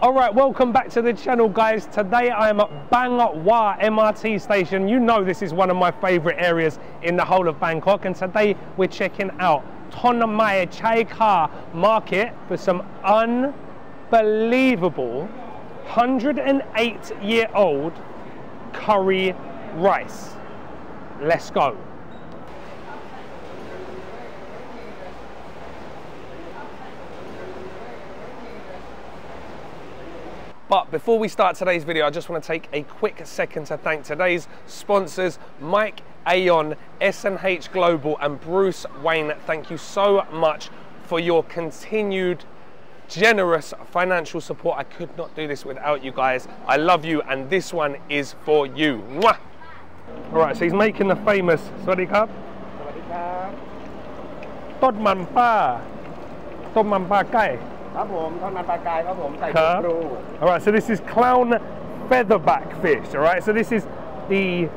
Alright, welcome back to the channel, guys. Today I am at Bangkok MRT station. You know this is one of my favourite areas in the whole of Bangkok, and today we're checking out Tonmai Chaikha market for some unbelievable 108-year-old curry rice. Let's go. But before we start today's video, I just want to take a quick second to thank today's sponsors, Mike, Aeon, SNH Global and Bruce Wayne. Thank you so much for your continued generous financial support. I could not do this without you guys. I love you, and this one is for you. Mwah! All right, so he's making the famous Sawasdee krab. Tonman pa Kai. Alright, so this is clown featherback fish. Alright, so this is the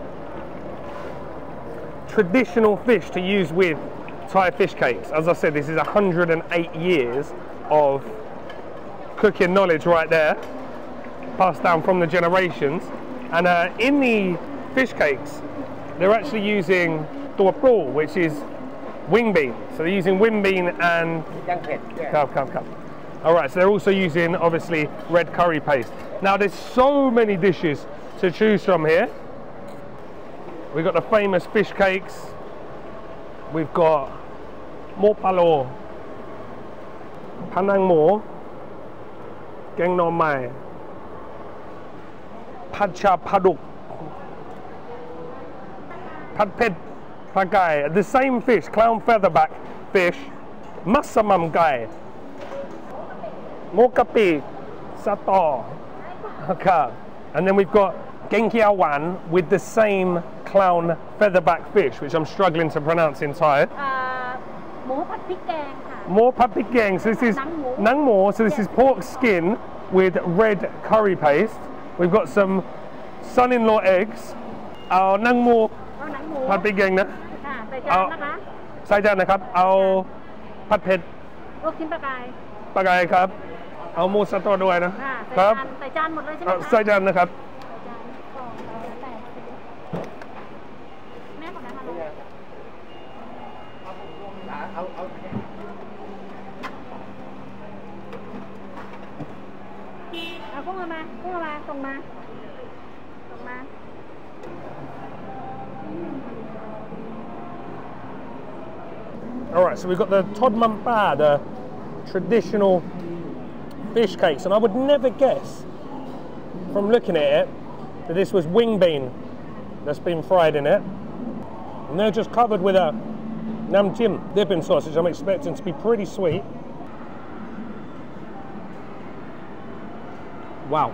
traditional fish to use with Thai fish cakes. As I said, this is 108 years of cooking knowledge right there, passed down from the generations. And in the fish cakes, they're actually using Thonburi, which is wing bean. So they're using wing bean and Alright, so they're also using, obviously, red curry paste. Now, there's so many dishes to choose from here. We've got the famous fish cakes. We've got mo palo, panang mo, geng Tonmai, pad cha paduk, pad pet pagai. The same fish, clown featherback fish, Masamam gai. Mokapi, Sato, okay. And then we've got Genkia Wan with the same clown featherback fish, which I'm struggling to pronounce in Thai. Mo pad pik gang. So this is nang mo. So this is pork skin with red curry paste. We've got some son-in-law eggs. Our nang mo pad pik gang na. Sai jaanนะครับเอาผัดเผ็ดลูกชิ้นปลากายครับเอาหมูสต๊อกด้วยนะครับใส่จานหมดเลยใช่ไหมคะใส่จานนะครับแม่ของแม่มาลงเอากุ้งมาส่งมาAlright, so we've got the Tonman pa, the traditional fish cakes, and I would never guess from looking at it that this was wing bean that's been fried in it, and they're just covered with a nam jim dipping sauce, which I'm expecting to be pretty sweet. Wow,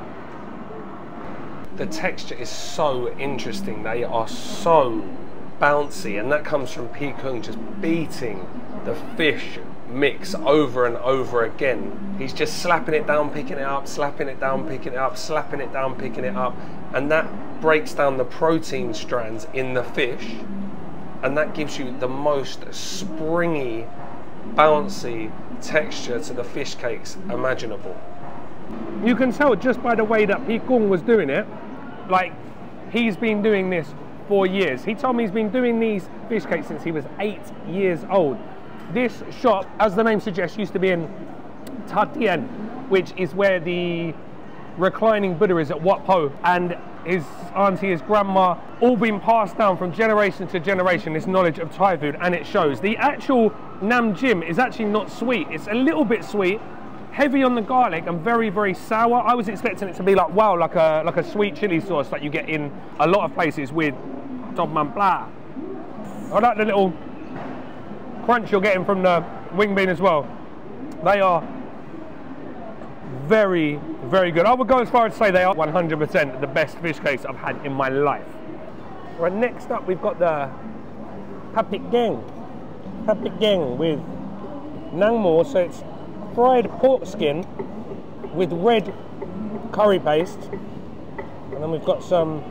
the texture is so interesting. They are so bouncy, and that comes from Khun Koong just beating the fish mix over and over again. He's just slapping it down, picking it up, slapping it down, picking it up, slapping it down, picking it up, and that breaks down the protein strands in the fish, and that gives you the most springy, bouncy texture to the fish cakes imaginable. You can tell just by the way that Khun Koong was doing it, like he's been doing this for years. He told me he's been doing these fish cakes since he was 8 years old. This shop, as the name suggests, used to be in Tha Tian, which is where the reclining Buddha is at Wat Po, and his auntie, his grandma, all been passed down from generation to generation, this knowledge of Thai food, and it shows. The actual nam jim is actually not sweet. It's a little bit sweet, heavy on the garlic, and very, very sour. I was expecting it to be like, wow, like a sweet chili sauce that you get in a lot of places with Tonman pa. I like the little crunch you're getting from the wing bean as well. They are very, very good. I would go as far as to say they are 100% the best fish cakes I've had in my life. Right, next up we've got the pad pik gang with nang mo. So it's fried pork skin with red curry paste, and then we've got some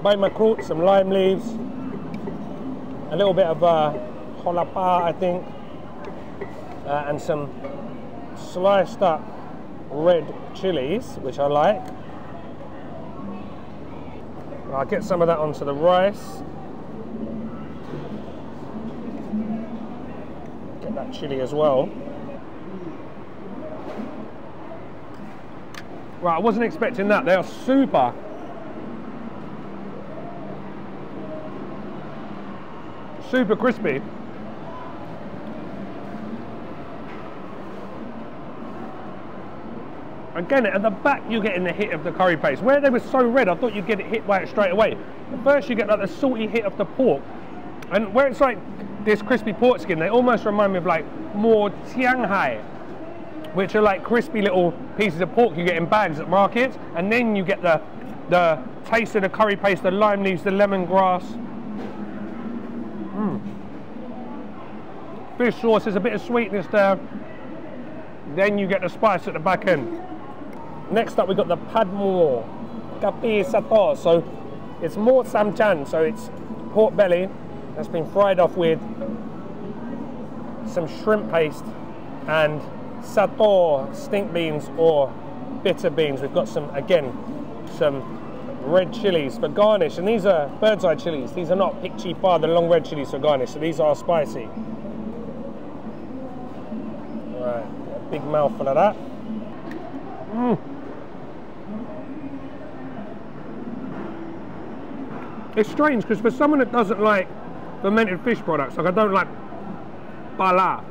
bay makrut, some lime leaves, a little bit of holapa, I think, and some sliced up red chilies, which I like. I'll get some of that onto the rice. Get that chili as well. Right, I wasn't expecting that. They are super. Super crispy. Again, at the back you're getting the hit of the curry paste. Where they were so red, I thought you'd get it hit by it straight away. At first you get like the salty hit of the pork. And where it's like this crispy pork skin, they almost remind me of like more Tianghai, which are like crispy little pieces of pork you get in bags at markets. And then you get the taste of the curry paste, the lime leaves, the lemongrass. Fish sauce, there's a bit of sweetness there. Then you get the spice at the back end. Next up, we've got the padmo kapi sato. So it's more samchan, so it's pork belly that's been fried off with some shrimp paste and sato stink beans or bitter beans. We've got some, again, some red chilies for garnish, and these are bird's eye chilies. These are not pikchi pa, the long red chilies for garnish, so these are spicy. Right, a big mouthful of that. It's strange because for someone that doesn't like fermented fish products, like I don't like pala,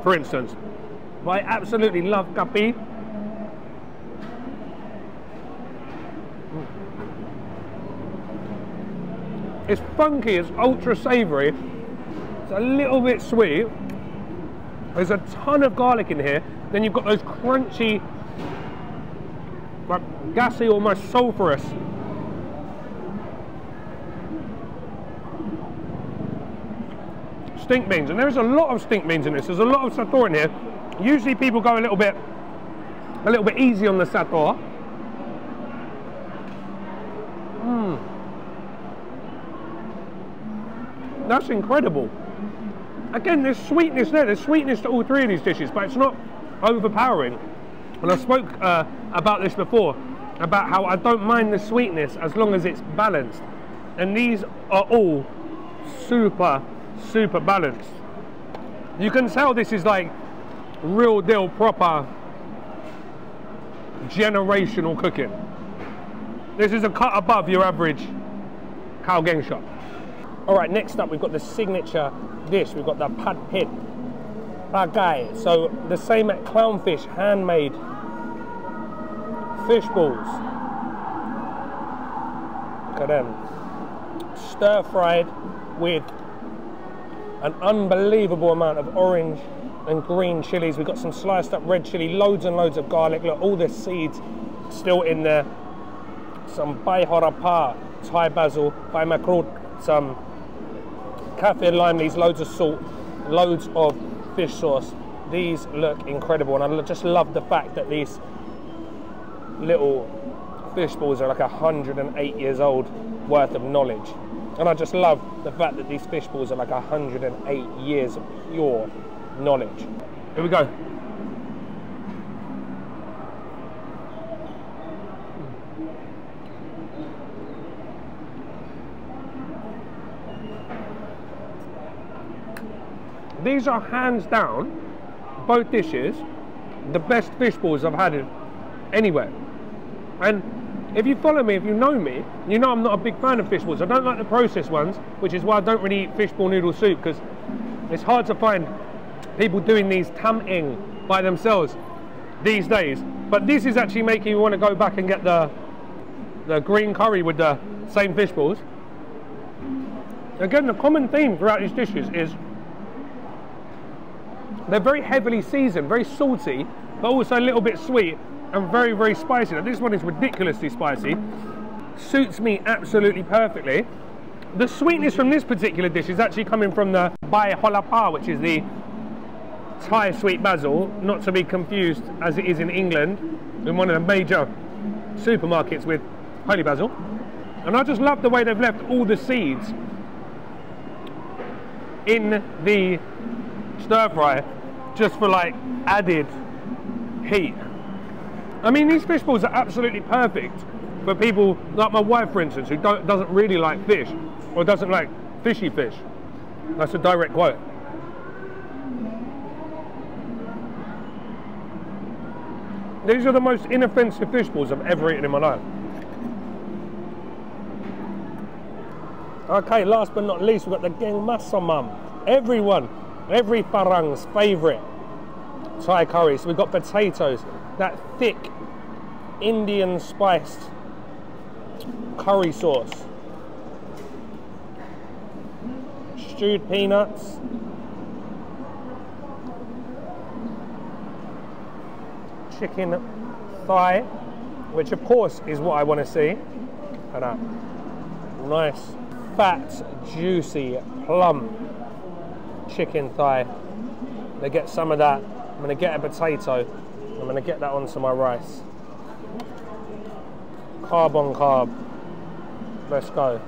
for instance, but I absolutely love kapi. It's funky, it's ultra savoury, it's a little bit sweet. There's a ton of garlic in here. Then you've got those crunchy, like gassy, almost sulphurous stink beans. And there's a lot of stink beans in this. There's a lot of sator in here. Usually people go a little bit easy on the sator. That's incredible. Again, there's sweetness there. There's sweetness to all three of these dishes, but it's not overpowering. And I spoke about this before, about how I don't mind the sweetness as long as it's balanced. And these are all super, super balanced. You can tell this is like real deal, proper, generational cooking. This is a cut above your average Khao Gaeng shop. All right, next up we've got the signature dish. We've got the pad pit bagai. So the same at clownfish, handmade fish balls. Look at them. Stir fried with an unbelievable amount of orange and green chilies. We've got some sliced up red chili, loads and loads of garlic. Look, all the seeds still in there. Some bai horapa, Thai basil, bai makrut, some kaffir lime leaves, loads of salt, loads of fish sauce. These look incredible, and I just love the fact that these little fish balls are like 108 years old worth of knowledge. And I just love the fact that these fish balls are like 108 years of pure knowledge. Here we go. These are hands down, both dishes, the best fish balls I've had anywhere. And if you follow me, if you know me, you know I'm not a big fan of fish balls. I don't like the processed ones, which is why I don't really eat fishball noodle soup, because it's hard to find people doing these tam ing by themselves these days. But this is actually making you want to go back and get the green curry with the same fish balls. Again, the common theme throughout these dishes is they're very heavily seasoned, very salty, but also a little bit sweet and very, very spicy. Now this one is ridiculously spicy. Suits me absolutely perfectly. The sweetness from this particular dish is actually coming from the bai holapa, which is the Thai sweet basil, not to be confused as it is in England, in one of the major supermarkets with holy basil. And I just love the way they've left all the seeds in the stir fry, just for like added heat. I mean, these fish balls are absolutely perfect for people like my wife, for instance, who doesn't really like fish or doesn't like fishy fish. That's a direct quote. These are the most inoffensive fish balls I've ever eaten in my life. Okay, last but not least, we've got the Gaeng Masamman. Every farang's favourite Thai curry. So we've got potatoes, that thick Indian spiced curry sauce, stewed peanuts, chicken thigh, which of course is what I want to see. And that nice, fat, juicy, plump chicken thigh. They get some of that. I'm going to get a potato. I'm going to get that onto my rice. Carb on carb. Let's go.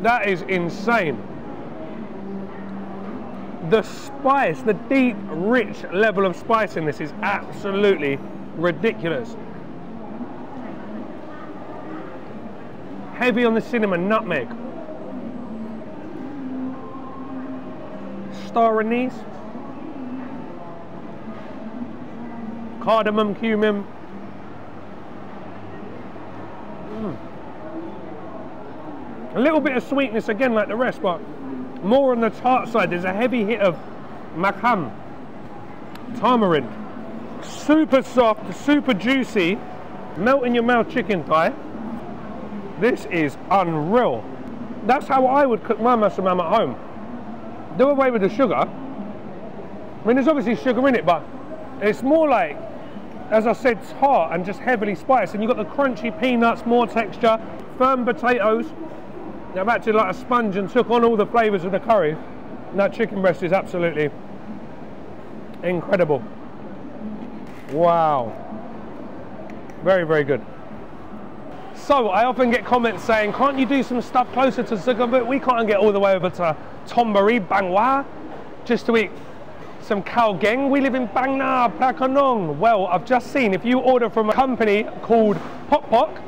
That is insane. The spice, the deep, rich level of spice in this is absolutely ridiculous. Heavy on the cinnamon, nutmeg. Star anise. Cardamom, cumin. A little bit of sweetness again like the rest, but more on the tart side. There's a heavy hit of makham, tamarind. Super soft, super juicy, melt in your mouth chicken thigh. This is unreal. That's how I would cook my masamam at home. Do away with the sugar. I mean, there's obviously sugar in it, but it's more like, as I said, tart and just heavily spiced. And you've got the crunchy peanuts, more texture, firm potatoes. They've acted like a sponge and took on all the flavours of the curry. And that chicken breast is absolutely incredible. Wow. Very, very good. So I often get comments saying, can't you do some stuff closer to Sukhumvit? We can't get all the way over to Thonburi, Bangwa, just to eat some Khao Gaeng. We live in Bang Na, Prakanong. Well, I've just seen, if you order from a company called Pok Pok,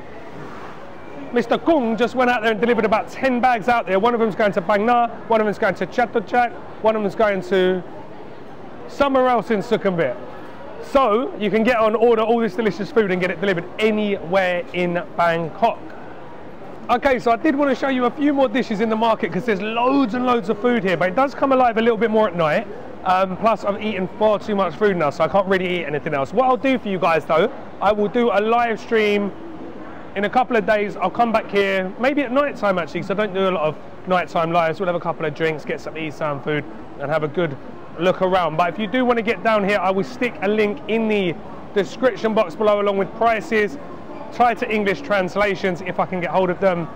Mr. Koong just went out there and delivered about 10 bags out there. One of them's going to Bang Na, one of them's going to Chatuchak, one of them's going to somewhere else in Sukhumvit. So you can get on, order all this delicious food and get it delivered anywhere in Bangkok. Okay, so I did want to show you a few more dishes in the market because there's loads and loads of food here, but it does come alive a little bit more at night. Plus I've eaten far too much food now, so I can't really eat anything else. What I'll do for you guys though, I will do a live stream in a couple of days. I'll come back here, maybe at night time actually, because I don't do a lot of nighttime lives. We'll have a couple of drinks, get some Isam food and have a good look around. But if you do want to get down here, I will stick a link in the description box below along with prices, Thai to English translations if I can get hold of them,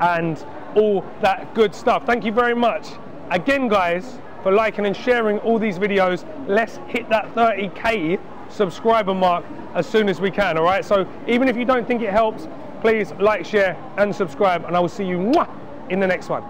and all that good stuff. Thank you very much again guys for liking and sharing all these videos. Let's hit that 30k subscriber mark as soon as we can. All right, so even if you don't think it helps, please like, share and subscribe, and I will see you in the next one.